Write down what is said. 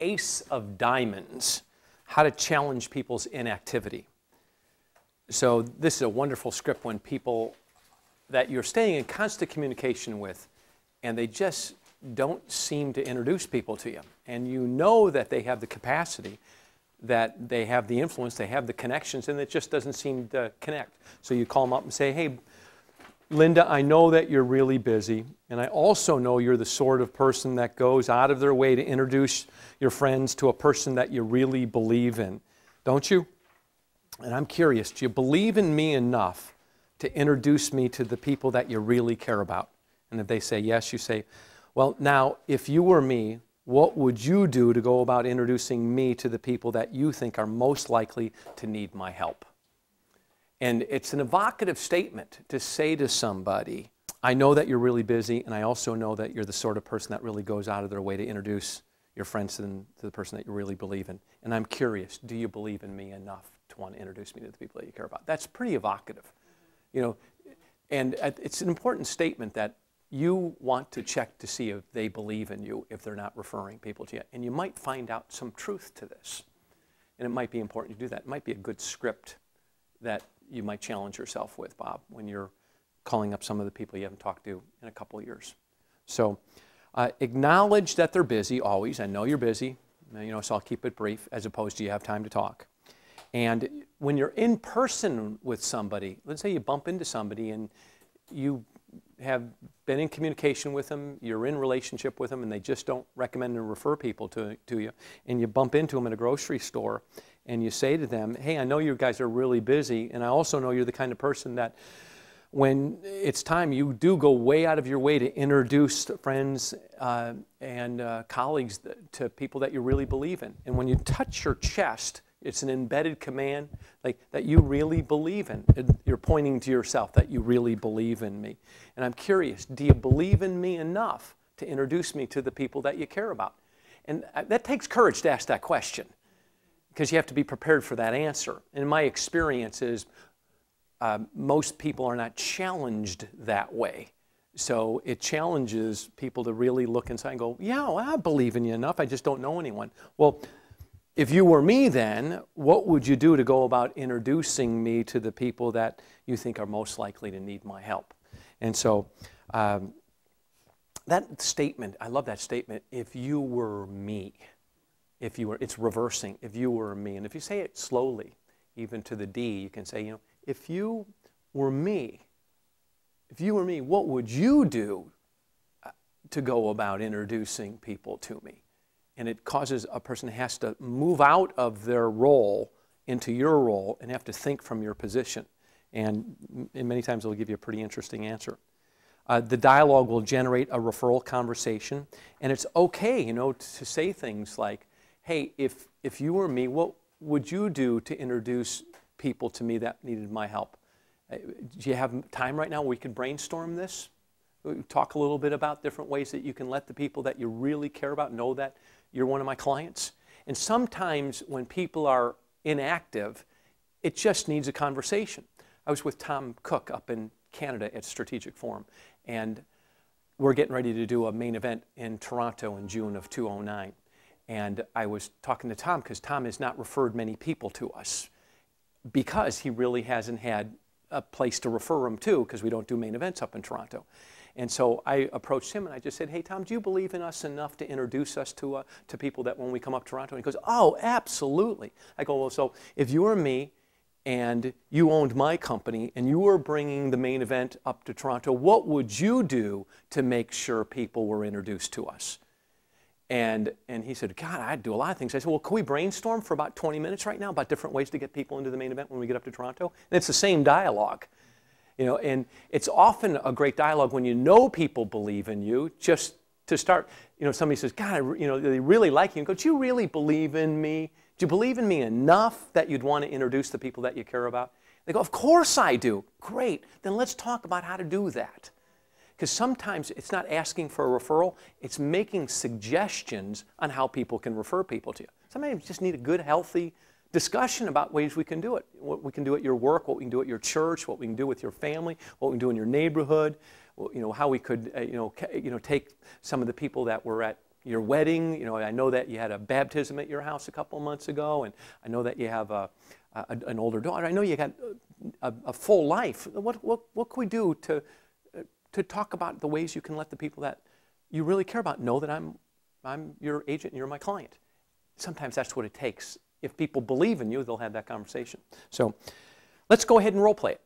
Ace of Diamonds, How to Challenge People's Inactivity. So this is a wonderful script when people that you're staying in constant communication with, and they just don't seem to introduce people to you. And you know that they have the capacity, that they have the influence, they have the connections, and it just doesn't seem to connect. So you call them up and say, hey, Linda, I know that you're really busy, and I also know you're the sort of person that goes out of their way to introduce your friends to a person that you really believe in, don't you? And I'm curious, do you believe in me enough to introduce me to the people that you really care about? And if they say yes, you say, well, now, if you were me, what would you do to go about introducing me to the people that you think are most likely to need my help? And it's an evocative statement to say to somebody, I know that you're really busy, and I also know that you're the sort of person that really goes out of their way to introduce your friends to the person that you really believe in. And I'm curious, do you believe in me enough to want to introduce me to the people that you care about? That's pretty evocative. You know, and it's an important statement that you want to check to see if they believe in you, if they're not referring people to you. And you might find out some truth to this. And it might be important to do that. It might be a good script that you might challenge yourself with, Bob, when you're calling up some of the people you haven't talked to in a couple of years. So acknowledge that they're busy always. I know you're busy, you know, so I'll keep it brief as opposed to you have time to talk. And when you're in person with somebody, let's say you bump into somebody and you have been in communication with them, you're in relationship with them, and they just don't recommend and refer people to you, and you bump into them in a grocery store, and you say to them, hey, I know you guys are really busy, and I also know you're the kind of person that when it's time, you do go way out of your way to introduce friends and colleagues to people that you really believe in. And when you touch your chest, it's an embedded command like that you really believe in. You're pointing to yourself that you really believe in me. And I'm curious, do you believe in me enough to introduce me to the people that you care about? And that takes courage to ask that question because you have to be prepared for that answer. And my experience is most people are not challenged that way. So it challenges people to really look inside and go, yeah, well, I believe in you enough, I just don't know anyone. Well, if you were me then, what would you do to go about introducing me to the people that you think are most likely to need my help? And so that statement, I love that statement, if you were me, if you were, it's reversing, if you were me. And if you say it slowly, even to the D, you can say, you know, if you were me, what would you do to go about introducing people to me? And it causes a person has to move out of their role into your role and have to think from your position. And many times it'll give you a pretty interesting answer. The dialogue will generate a referral conversation. And it's okay, you know, to say things like, hey, if you were me, what would you do to introduce people to me that needed my help? Do you have time right now where we could brainstorm this? Talk a little bit about different ways that you can let the people that you really care about know that you're one of my clients. And sometimes when people are inactive, it just needs a conversation. I was with Tom Cook up in Canada at Strategic Forum, and we're getting ready to do a main event in Toronto in June of 2009. And I was talking to Tom because Tom has not referred many people to us because he really hasn't had a place to refer them to because we don't do main events up in Toronto. And so I approached him and I just said, hey, Tom, do you believe in us enough to introduce us to people that when we come up to Toronto? And he goes, oh, absolutely. I go, well, so if you were me and you owned my company and you were bringing the main event up to Toronto, what would you do to make sure people were introduced to us? And he said, God, I'd do a lot of things. I said, well, can we brainstorm for about 20 minutes right now about different ways to get people into the main event when we get up to Toronto? And it's the same dialogue. You know, and it's often a great dialogue when you know people believe in you, just to start, you know, somebody says, God, you know, they really like you. And go, do you really believe in me? Do you believe in me enough that you'd want to introduce the people that you care about? They go, of course I do. Great. Then let's talk about how to do that. Because sometimes it's not asking for a referral, it's making suggestions on how people can refer people to you. Sometimes you just need a good, healthy discussion about ways we can do it. What we can do at your work, what we can do at your church, what we can do with your family, what we can do in your neighborhood, you know, how we could take some of the people that were at your wedding. You know, I know that you had a baptism at your house a couple of months ago, and I know that you have an older daughter. I know you got a full life. What can we do to talk about the ways you can let the people that you really care about know that I'm your agent and you're my client? Sometimes that's what it takes. If people believe in you, they'll have that conversation. So let's go ahead and role play it.